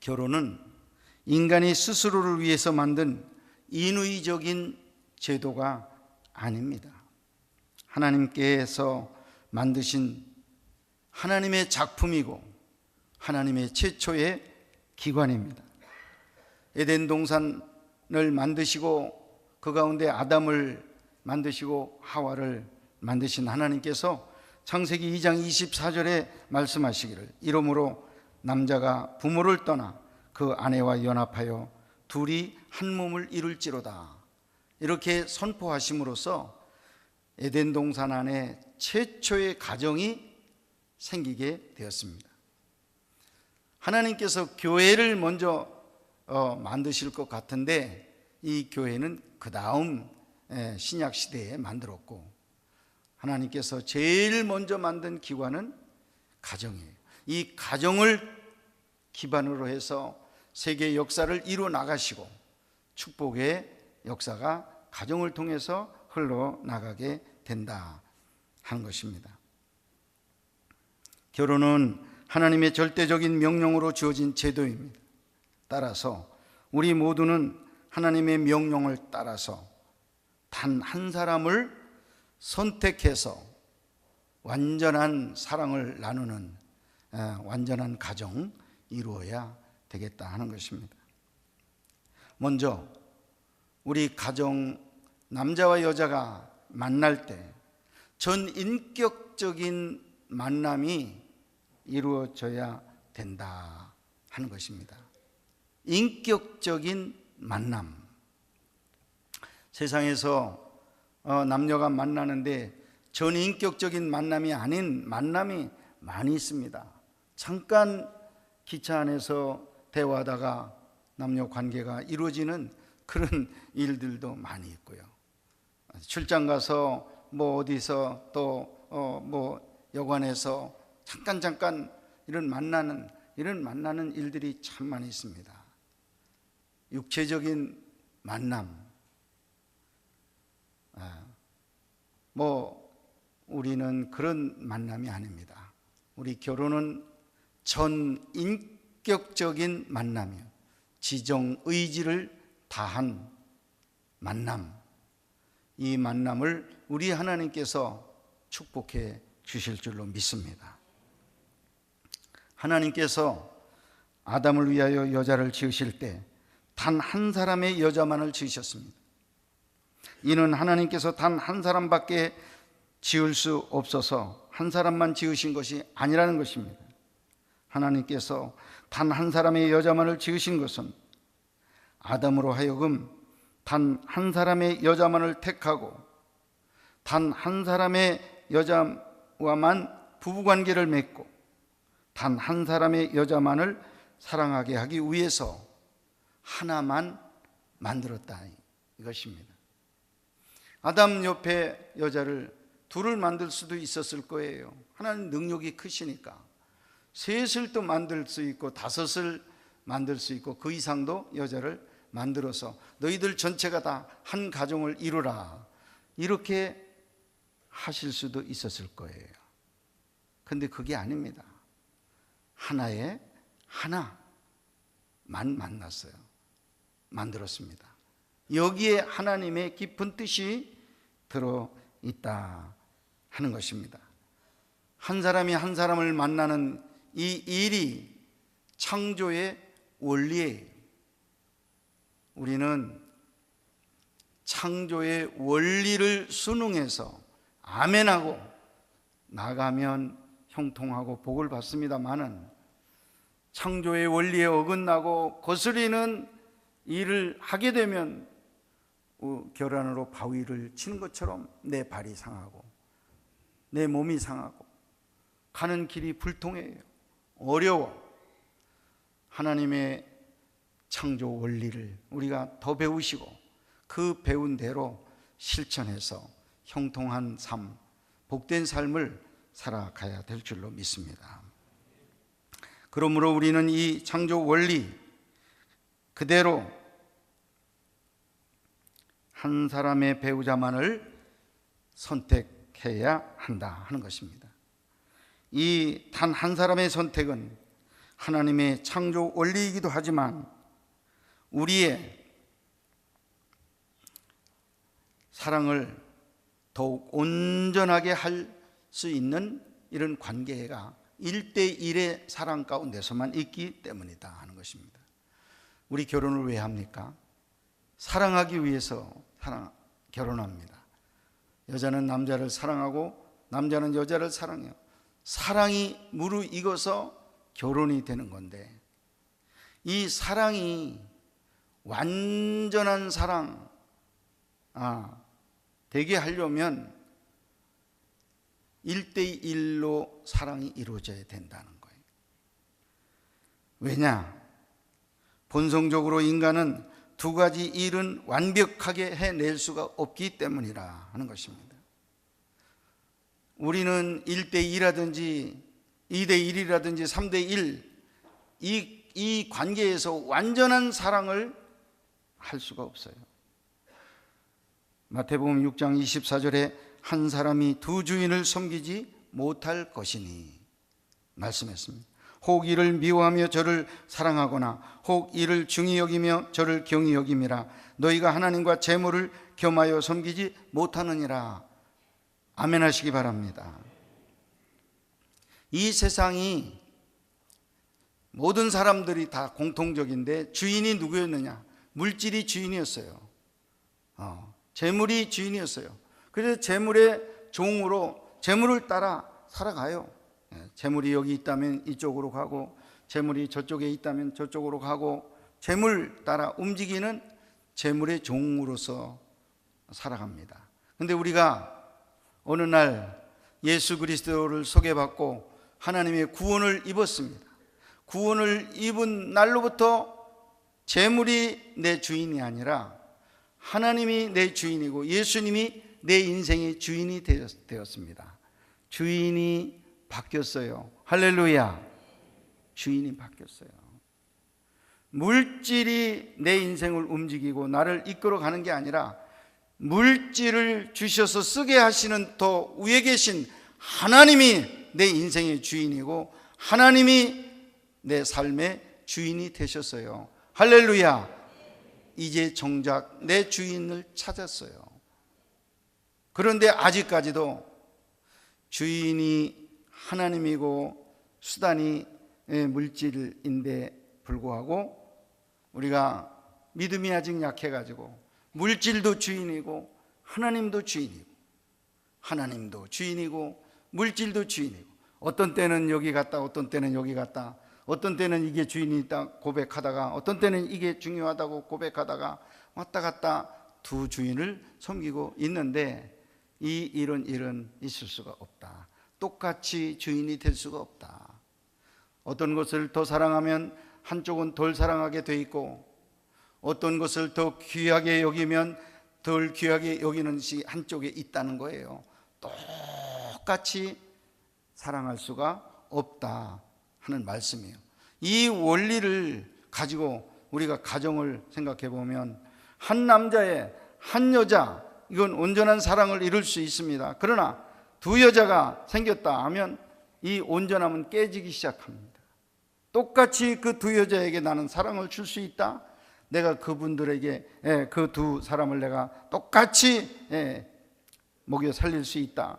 결혼은 인간이 스스로를 위해서 만든 인위적인 제도가 아닙니다. 하나님께서 만드신 하나님의 작품이고 하나님의 최초의 기관입니다. 에덴 동산을 만드시고 그 가운데 아담을 만드시고 하와를 만드신 하나님께서 창세기 2장 24절에 말씀하시기를 이러므로 남자가 부모를 떠나 그 아내와 연합하여 둘이 한 몸을 이룰지로다, 이렇게 선포하심으로써 에덴 동산 안에 최초의 가정이 생기게 되었습니다. 하나님께서 교회를 먼저 만드실 것 같은데 이 교회는 그 다음 신약 시대에 만들었고, 하나님께서 제일 먼저 만든 기관은 가정이에요. 이 가정을 기반으로 해서 세계 역사를 이루어 나가시고 축복의 역사가 가정을 통해서 흘러나가게 된다 하는 것입니다. 결혼은 하나님의 절대적인 명령으로 주어진 제도입니다. 따라서 우리 모두는 하나님의 명령을 따라서 단 한 사람을 선택해서 완전한 사랑을 나누는 완전한 가정 이루어야 되겠다 하는 것입니다. 먼저 우리 가정, 남자와 여자가 만날 때 전 인격적인 만남이 이루어져야 된다 하는 것입니다. 인격적인 만남. 세상에서 남녀가 만나는데 전인격적인 만남이 아닌 만남이 많이 있습니다. 잠깐 기차 안에서 대화하다가 남녀 관계가 이루어지는 그런 일들도 많이 있고요. 출장 가서 어디서 또 여관에서 잠깐 이런 만나는 일들이 참 많이 있습니다. 육체적인 만남, 우리는 그런 만남이 아닙니다. 우리 결혼은 전인격적인 만남이요, 지정 의지를 다한 만남, 이 만남을 우리 하나님께서 축복해 주실 줄로 믿습니다. 하나님께서 아담을 위하여 여자를 지으실 때 단 한 사람의 여자만을 지으셨습니다. 이는 하나님께서 단 한 사람밖에 지을 수 없어서 한 사람만 지으신 것이 아니라는 것입니다. 하나님께서 단 한 사람의 여자만을 지으신 것은 아담으로 하여금 단 한 사람의 여자만을 택하고 단 한 사람의 여자와만 부부관계를 맺고 단 한 사람의 여자만을 사랑하게 하기 위해서 하나만 만들었다 이것입니다. 아담 옆에 여자를 둘을 만들 수도 있었을 거예요. 하나님 능력이 크시니까 셋을 또 만들 수 있고 다섯을 만들 수 있고 그 이상도 여자를 만들어서 너희들 전체가 다 한 가정을 이루라, 이렇게 하실 수도 있었을 거예요. 근데 그게 아닙니다. 하나만 만났어요. 만들었습니다. 여기에 하나님의 깊은 뜻이 들어있다 하는 것입니다. 한 사람이 한 사람을 만나는 이 일이 창조의 원리예요. 우리는 창조의 원리를 순응해서 아멘하고 나가면 형통하고 복을 받습니다마는 창조의 원리에 어긋나고 거스리는 일을 하게 되면 결안으로 바위를 치는 것처럼 내 발이 상하고 내 몸이 상하고 가는 길이 불통해요. 어려워. 하나님의 창조 원리를 우리가 더 배우시고 그 배운 대로 실천해서 형통한 삶, 복된 삶을 살아가야 될 줄로 믿습니다. 그러므로 우리는 이 창조 원리 그대로 한 사람의 배우자만을 선택해야 한다 하는 것입니다. 이 단 한 사람의 선택은 하나님의 창조 원리이기도 하지만 우리의 사랑을 더욱 온전하게 할 수 있는 이런 관계가 1대1의 사랑 가운데서만 있기 때문이다 하는 것입니다. 우리 결혼을 왜 합니까? 사랑하기 위해서 결혼합니다. 여자는 남자를 사랑하고 남자는 여자를 사랑해요. 사랑이 무르익어서 결혼이 되는 건데, 이 사랑이 완전한 사랑 되게 하려면 1대1로 사랑이 이루어져야 된다는 거예요. 왜냐? 본성적으로 인간은 두 가지 일은 완벽하게 해낼 수가 없기 때문이라 하는 것입니다. 우리는 1대2라든지 2대1이라든지 3대1 이 관계에서 완전한 사랑을 할 수가 없어요. 마태복음 6장 24절에 한 사람이 두 주인을 섬기지 못할 것이니 말씀했습니다. 혹 이를 미워하며 저를 사랑하거나 혹 이를 중히 여기며 저를 경히 여김이라. 너희가 하나님과 재물을 겸하여 섬기지 못하느니라. 아멘 하시기 바랍니다. 이 세상이 모든 사람들이 다 공통적인데 주인이 누구였느냐? 물질이 주인이었어요. 재물이 주인이었어요. 그래서 재물의 종으로 재물을 따라 살아가요. 재물이 여기 있다면 이쪽으로 가고, 재물이 저쪽에 있다면 저쪽으로 가고, 재물 따라 움직이는 재물의 종으로서 살아갑니다. 그런데 우리가 어느 날 예수 그리스도를 소개받고 하나님의 구원을 입었습니다. 구원을 입은 날로부터 재물이 내 주인이 아니라 하나님이 내 주인이고 예수님이 내 인생의 주인이 되었습니다. 주인이 바뀌었어요. 할렐루야. 주인이 바뀌었어요. 물질이 내 인생을 움직이고 나를 이끌어가는 게 아니라 물질을 주셔서 쓰게 하시는 더 위에 계신 하나님이 내 인생의 주인이고 하나님이 내 삶의 주인이 되셨어요. 할렐루야. 이제 정작 내 주인을 찾았어요. 그런데 아직까지도 주인이 하나님이고 수단이 물질인데 불구하고 우리가 믿음이 아직 약해가지고 물질도 주인이고 하나님도 주인이고 하나님도 주인이고 물질도 주인이고 어떤 때는 여기 갔다 어떤 때는 여기 갔다 어떤 때는 이게 주인이 있다 고백하다가 어떤 때는 이게 중요하다고 고백하다가 왔다 갔다 두 주인을 섬기고 있는데 이런 일은 있을 수가 없다. 똑같이 주인이 될 수가 없다. 어떤 것을 더 사랑하면 한쪽은 덜 사랑하게 돼 있고 어떤 것을 더 귀하게 여기면 덜 귀하게 여기는 것이 한쪽에 있다는 거예요. 똑같이 사랑할 수가 없다 하는 말씀이에요. 이 원리를 가지고 우리가 가정을 생각해 보면 한 남자의 한 여자 이건 온전한 사랑을 이룰 수 있습니다. 그러나 두 여자가 생겼다 하면 이 온전함은 깨지기 시작합니다. 똑같이 그 두 여자에게 나는 사랑을 줄 수 있다. 내가 그분들에게 그 두 사람을 내가 똑같이 먹여 살릴 수 있다.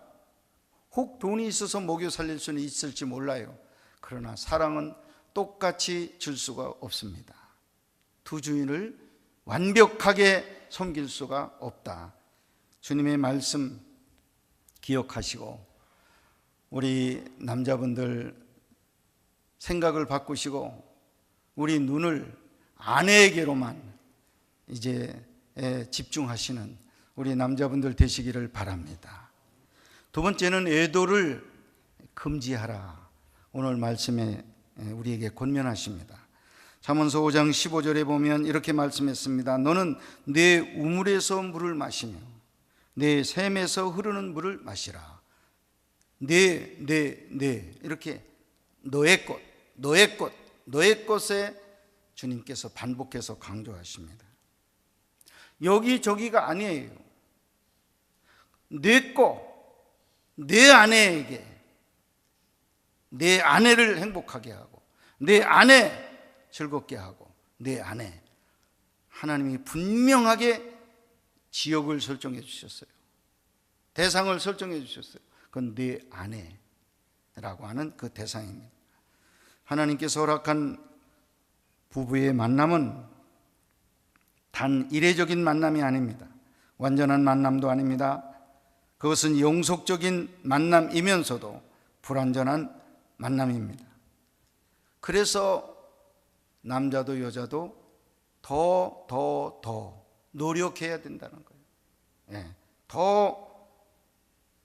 혹 돈이 있어서 먹여 살릴 수는 있을지 몰라요. 그러나 사랑은 똑같이 줄 수가 없습니다. 두 주인을 완벽하게 섬길 수가 없다. 주님의 말씀 기억하시고 우리 남자분들 생각을 바꾸시고 우리 눈을 아내에게로만 이제 집중하시는 우리 남자분들 되시기를 바랍니다. 두 번째는 애도를 금지하라. 오늘 말씀에 우리에게 권면하십니다. 잠언서 5장 15절에 보면 이렇게 말씀했습니다. 너는 내 우물에서 물을 마시며 내 샘에서 흐르는 물을 마시라. 내 이렇게 너의 것에 주님께서 반복해서 강조하십니다. 여기저기가 아니에요. 내 아내에게 내 아내를 행복하게 하고 내 아내 즐겁게 하고, 내 아내, 하나님이 분명하게 지역을 설정해 주셨어요. 대상을 설정해 주셨어요. 그건 내 아내라고 하는 그 대상입니다. 하나님께서 허락한 부부의 만남은 단 이례적인 만남이 아닙니다. 완전한 만남도 아닙니다. 그것은 영속적인 만남이면서도 불완전한 만남입니다. 그래서 남자도 여자도 더 노력해야 된다는 거예요. 더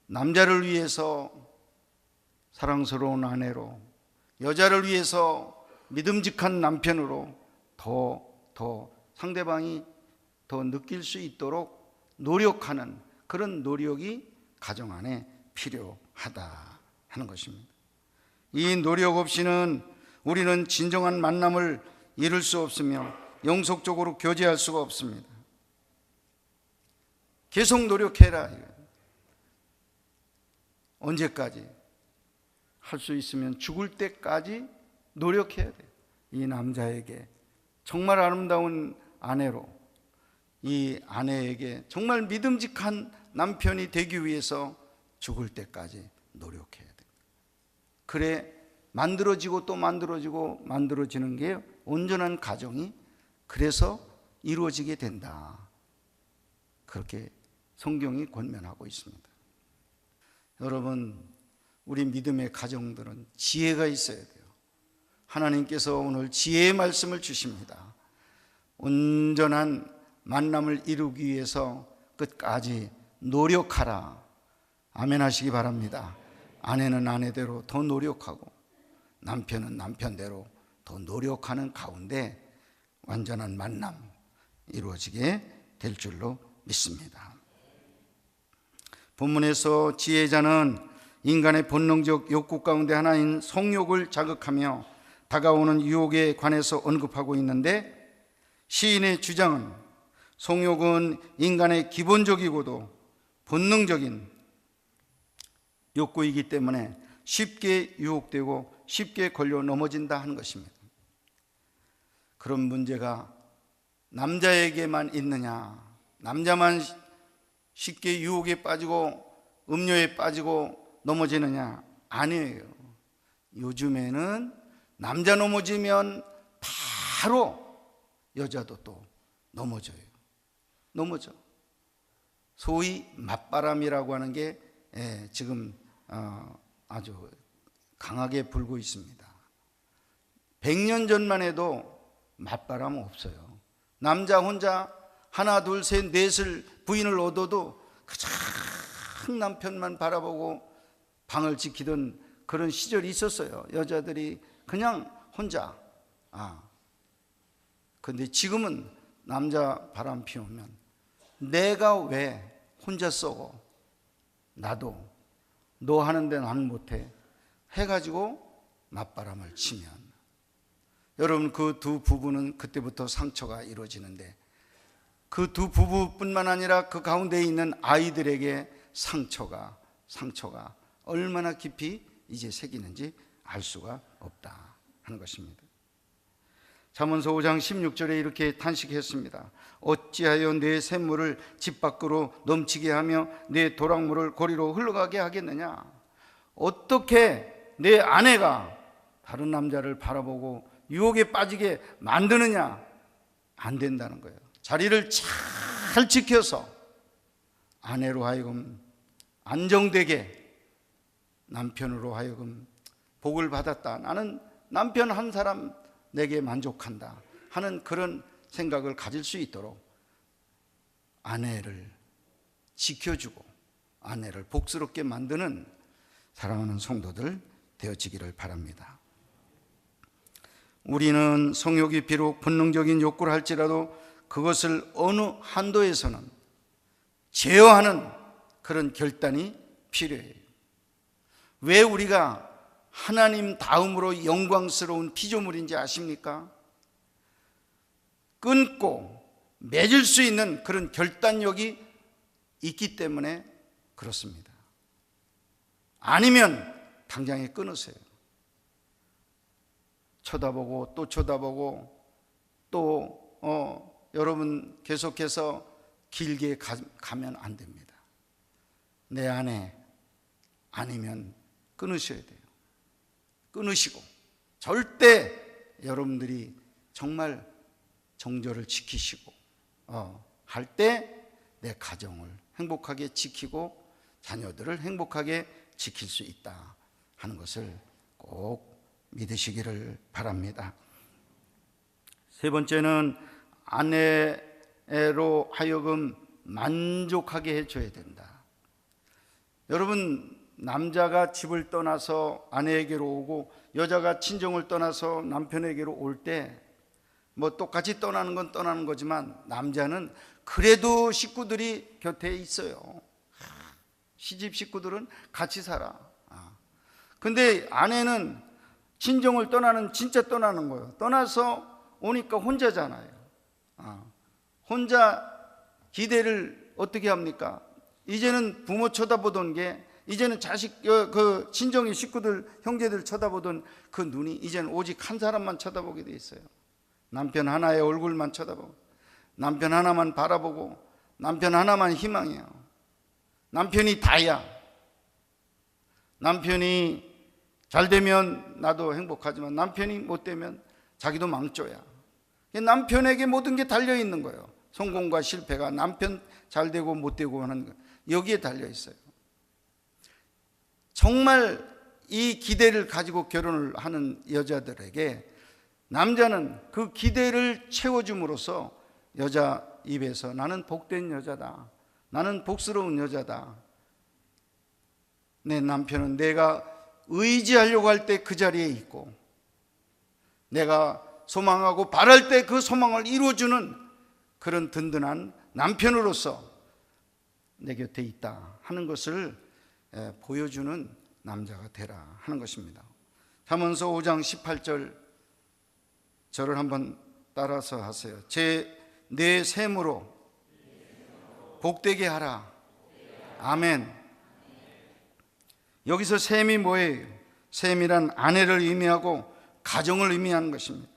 남자를 위해서 사랑스러운 아내로, 여자를 위해서 믿음직한 남편으로 더 상대방이 더 느낄 수 있도록 노력하는 그런 노력이 가정 안에 필요하다 하는 것입니다. 이 노력 없이는 우리는 진정한 만남을 이룰 수 없으며 영속적으로 교제할 수가 없습니다. 계속 노력해라. 언제까지? 할 수 있으면 죽을 때까지 노력해야 돼. 이 남자에게 정말 아름다운 아내로, 이 아내에게 정말 믿음직한 남편이 되기 위해서 죽을 때까지 노력해야 돼. 그래 만들어지고 또 만들어지는 게 온전한 가정이 그래서 이루어지게 된다. 그렇게 성경이 권면하고 있습니다. 여러분, 우리 믿음의 가정들은 지혜가 있어야 돼요. 하나님께서 오늘 지혜의 말씀을 주십니다. 온전한 만남을 이루기 위해서 끝까지 노력하라. 아멘 하시기 바랍니다. 아내는 아내대로 더 노력하고 남편은 남편대로 더 노력하는 가운데 완전한 만남 이루어지게 될 줄로 믿습니다. 본문에서 지혜자는 인간의 본능적 욕구 가운데 하나인 성욕을 자극하며 다가오는 유혹에 관해서 언급하고 있는데, 시인의 주장은 성욕은 인간의 기본적이고도 본능적인 욕구이기 때문에 쉽게 유혹되고 쉽게 걸려 넘어진다 하는 것입니다. 그런 문제가 남자에게만 있느냐, 남자만 쉽게 유혹에 빠지고 음료에 빠지고 넘어지느냐? 아니에요. 요즘에는 남자 넘어지면 바로 여자도 또 넘어져. 소위 맞바람이라고 하는 게 지금 아주 강하게 불고 있습니다. 100년 전만 해도 맞바람 없어요. 남자 혼자 하나 둘 셋 넷을 부인을 얻어도 가장 남편만 바라보고 방을 지키던 그런 시절이 있었어요. 여자들이 그냥 혼자. 근데 지금은 남자 바람 피우면 내가 왜 혼자 썩어? 나도 너 하는데 나는 못해 해가지고 맞바람을 치면, 여러분, 그 두 부부는 그때부터 상처가 이루어지는데, 그 두 부부뿐만 아니라 그 가운데 있는 아이들에게 상처가 얼마나 깊이 이제 새기는지 알 수가 없다 하는 것입니다. 잠언서 5장 16절에 이렇게 탄식했습니다. 어찌하여 내 샘물을 집 밖으로 넘치게 하며 내 도랑물을 고리로 흘러가게 하겠느냐? 어떻게 내 아내가 다른 남자를 바라보고 유혹에 빠지게 만드느냐? 안 된다는 거예요. 자리를 잘 지켜서 아내로 하여금 안정되게, 남편으로 하여금 복을 받았다, 나는 남편 한 사람 내게 만족한다 하는 그런 생각을 가질 수 있도록 아내를 지켜주고 아내를 복스럽게 만드는 사랑하는 성도들 되어지기를 바랍니다. 우리는 성욕이 비록 본능적인 욕구를 할지라도 그것을 어느 한도에서는 제어하는 그런 결단이 필요해요. 왜 우리가 하나님 다음으로 영광스러운 피조물인지 아십니까? 끊고 맺을 수 있는 그런 결단력이 있기 때문에 그렇습니다. 아니면 당장에 끊으세요. 쳐다보고 또 쳐다보고 또 여러분 계속해서 길게 가면 안 됩니다. 내 아내 아니면 끊으셔야 돼요. 끊으시고 절대 여러분들이 정말 정절을 지키시고 할 때 내 가정을 행복하게 지키고 자녀들을 행복하게 지킬 수 있다 하는 것을 꼭 믿으시기를 바랍니다. 세 번째는 아내로 하여금 만족하게 해줘야 된다. 여러분, 남자가 집을 떠나서 아내에게로 오고 여자가 친정을 떠나서 남편에게로 올 때 뭐 똑같이 떠나는 건 떠나는 거지만 남자는 그래도 식구들이 곁에 있어요. 시집 식구들은 같이 살아. 근데 아내는 친정을 떠나는, 진짜 떠나는 거예요. 떠나서 오니까 혼자잖아요. 혼자 기대를 어떻게 합니까? 이제는 부모 쳐다보던 게, 이제는 자식, 그 친정의 식구들, 형제들 쳐다보던 그 눈이 이제는 오직 한 사람만 쳐다보게 돼 있어요. 남편 하나의 얼굴만 쳐다보고, 남편 하나만 바라보고, 남편 하나만 희망이에요. 남편이 다야. 남편이 잘 되면 나도 행복하지만 남편이 못 되면 자기도 망조야. 남편에게 모든 게 달려 있는 거예요. 성공과 실패가 남편 잘 되고 못 되고 하는 거, 여기에 달려 있어요. 정말 이 기대를 가지고 결혼을 하는 여자들에게 남자는 그 기대를 채워줌으로써 여자 입에서 나는 복된 여자다, 나는 복스러운 여자다, 내 남편은 내가 의지하려고 할 때 그 자리에 있고 내가 소망하고 바랄 때 그 소망을 이루어주는 그런 든든한 남편으로서 내 곁에 있다 하는 것을 보여주는 남자가 되라 하는 것입니다. 잠언서 5장 18절 저를 한번 따라서 하세요. 내 셈으로 복되게 하라. 아멘. 여기서 셈이 뭐예요? 셈이란 아내를 의미하고 가정을 의미하는 것입니다.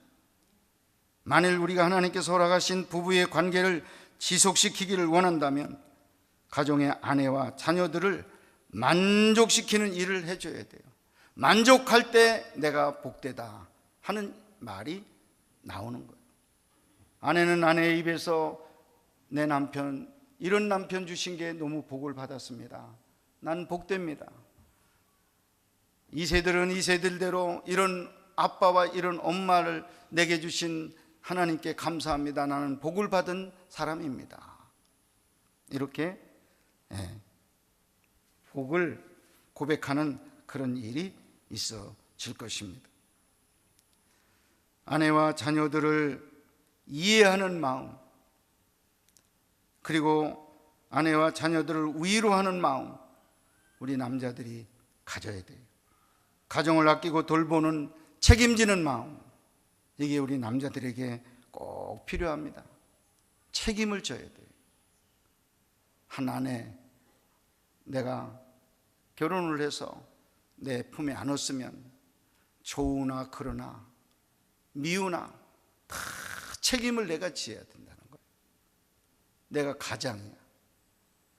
만일 우리가 하나님께서 허락하신 부부의 관계를 지속시키기를 원한다면 가정의 아내와 자녀들을 만족시키는 일을 해줘야 돼요. 만족할 때 내가 복되다 하는 말이 나오는 거예요. 아내는 아내의 입에서 내 남편, 이런 남편 주신 게 너무 복을 받았습니다, 난 복됩니다, 이 세들은 이 세들대로 이런 아빠와 이런 엄마를 내게 주신 하나님께 감사합니다, 나는 복을 받은 사람입니다, 이렇게 복을 고백하는 그런 일이 있어질 것입니다. 아내와 자녀들을 이해하는 마음, 그리고 아내와 자녀들을 위로하는 마음, 우리 남자들이 가져야 돼요. 가정을 아끼고 돌보는 책임지는 마음, 이게 우리 남자들에게 꼭 필요합니다. 책임을 져야 돼요. 한 아내, 내가 결혼을 해서 내 품에 안았으면 좋으나 그러나 미우나 다 책임을 내가 지어야 된다는 거예요. 내가 가장이야.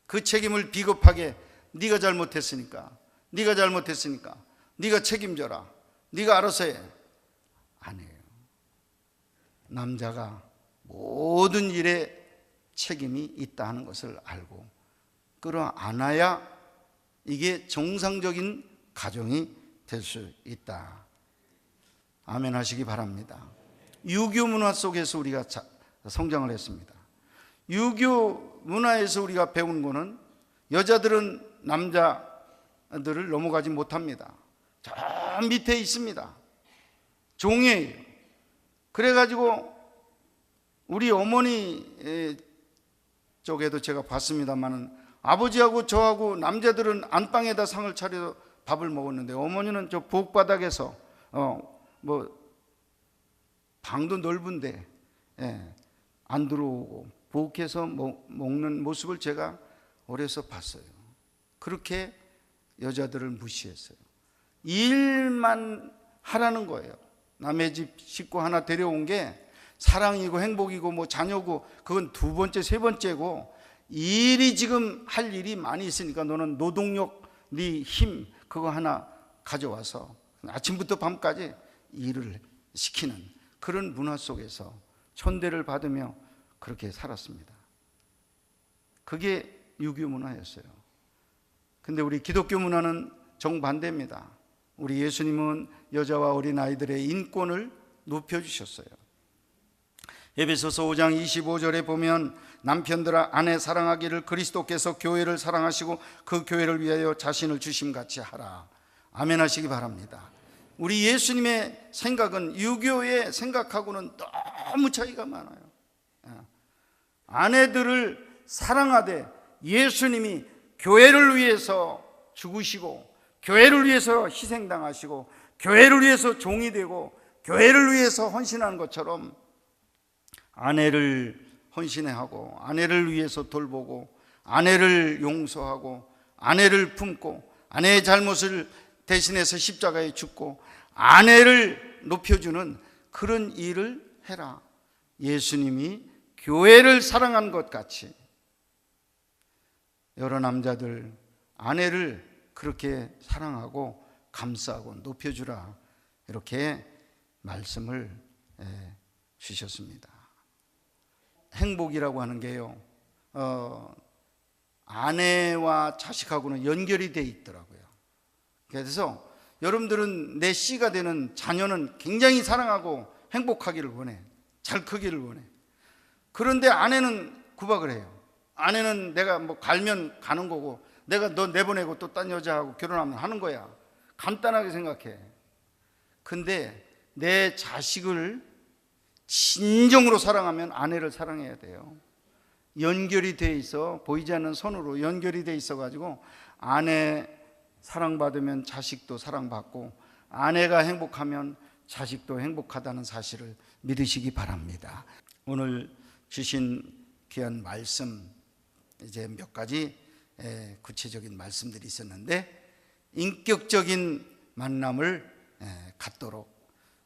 그 책임을 비겁하게 네가 잘못했으니까 네가 책임져라, 네가 알아서 해, 안 해요. 남자가 모든 일에 책임이 있다 하는 것을 알고 끌어안아야 이게 정상적인 가정이 될 수 있다. 아멘 하시기 바랍니다. 유교 문화 속에서 우리가 성장을 했습니다. 유교 문화에서 우리가 배운 거는 여자들은 남자들을 넘어가지 못합니다. 저 밑에 있습니다. 종이에요. 그래가지고 우리 어머니 쪽에도 제가 봤습니다만은 아버지하고 저하고 남자들은 안방에다 상을 차려 밥을 먹었는데 어머니는 저 부엌바닥에서 뭐 방도 넓은데 안 들어오고 부엌에서 먹는 모습을 제가 어려서 봤어요. 그렇게 여자들을 무시했어요. 일만 하라는 거예요. 남의 집 식구 하나 데려온 게 사랑이고 행복이고 뭐 자녀고 그건 두 번째, 세 번째고, 일이 지금 할 일이 많이 있으니까 너는 노동력, 네 힘 그거 하나 가져와서 아침부터 밤까지 일을 시키는 그런 문화 속에서 천대를 받으며 그렇게 살았습니다. 그게 유교 문화였어요. 근데 우리 기독교 문화는 정반대입니다. 우리 예수님은 여자와 어린아이들의 인권을 높여주셨어요. 에베소서 5장 25절에 보면 남편들아 아내 사랑하기를 그리스도께서 교회를 사랑하시고 그 교회를 위하여 자신을 주심같이 하라. 아멘 하시기 바랍니다. 우리 예수님의 생각은 유교의 생각하고는 너무 차이가 많아요. 아내들을 사랑하되 예수님이 교회를 위해서 죽으시고 교회를 위해서 희생당하시고 교회를 위해서 종이 되고 교회를 위해서 헌신하는 것처럼 아내를 헌신하고 아내를 위해서 돌보고 아내를 용서하고 아내를 품고 아내의 잘못을 대신해서 십자가에 죽고 아내를 높여주는 그런 일을 해라. 예수님이 교회를 사랑한 것 같이 여러 남자들 아내를 그렇게 사랑하고 감싸고 높여주라, 이렇게 말씀을 주셨습니다. 행복이라고 하는 게요, 아내와 자식하고는 연결이 돼 있더라고요. 그래서 여러분들은 내 씨가 되는 자녀는 굉장히 사랑하고 행복하기를 원해, 잘 크기를 원해. 그런데 아내는 구박을 해요. 아내는 내가 뭐 갈면 가는 거고, 내가 너 내보내고 또 딴 여자하고 결혼하면 하는 거야. 간단하게 생각해. 근데 내 자식을 진정으로 사랑하면 아내를 사랑해야 돼요. 연결이 돼 있어, 보이지 않는 선으로 연결이 돼 있어 가지고 아내 사랑받으면 자식도 사랑받고 아내가 행복하면 자식도 행복하다는 사실을 믿으시기 바랍니다. 오늘 주신 귀한 말씀, 이제 몇 가지 구체적인 말씀들이 있었는데, 인격적인 만남을 갖도록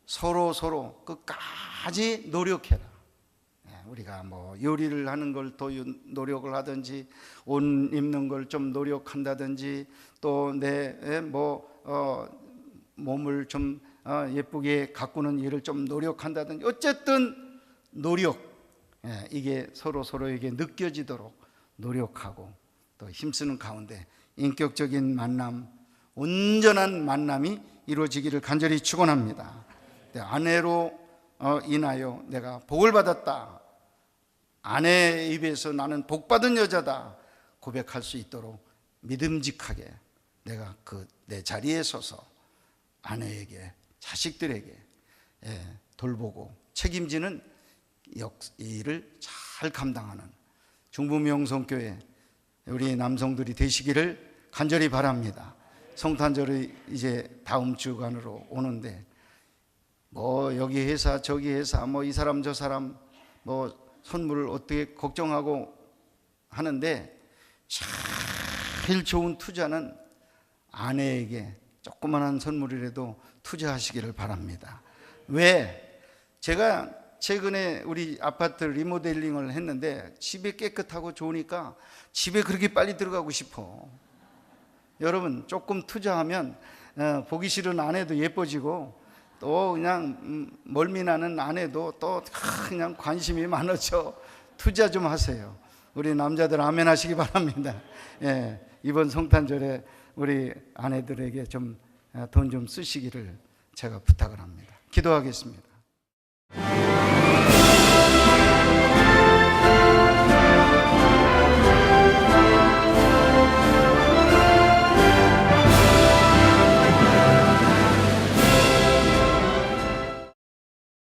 서로 끝까지 노력해라. 우리가 뭐 요리를 하는 걸 더 노력을 하든지, 옷 입는 걸 좀 노력한다든지, 또 내 몸을 좀 예쁘게 가꾸는 일을 좀 노력한다든지, 어쨌든 노력, 이게 서로에게 느껴지도록 노력하고 또 힘쓰는 가운데 인격적인 만남, 온전한 만남이 이루어지기를 간절히 축원합니다. 아내로 인하여 내가 복을 받았다, 아내의 입에서 나는 복받은 여자다 고백할 수 있도록 믿음직하게 내가 내 자리에 서서 아내에게, 자식들에게 돌보고 책임지는 일을 잘 감당하는 중부명성교회 우리 남성들이 되시기를 간절히 바랍니다. 성탄절이 이제 다음 주간으로 오는데, 뭐 여기 회사 저기 회사 뭐 이 사람 저 사람 뭐 선물을 어떻게 걱정하고 하는데, 제일 좋은 투자는 아내에게 조그만한 선물이라도 투자하시기를 바랍니다. 왜? 제가 최근에 우리 아파트 리모델링을 했는데 집이 깨끗하고 좋으니까 집에 그렇게 빨리 들어가고 싶어. 여러분, 조금 투자하면 보기 싫은 아내도 예뻐지고, 또 그냥 멀미나는 아내도 또 그냥 관심이 많아져. 투자 좀 하세요. 우리 남자들 아멘 하시기 바랍니다. 이번 성탄절에 우리 아내들에게 좀 돈 좀 쓰시기를 제가 부탁을 합니다. 기도하겠습니다.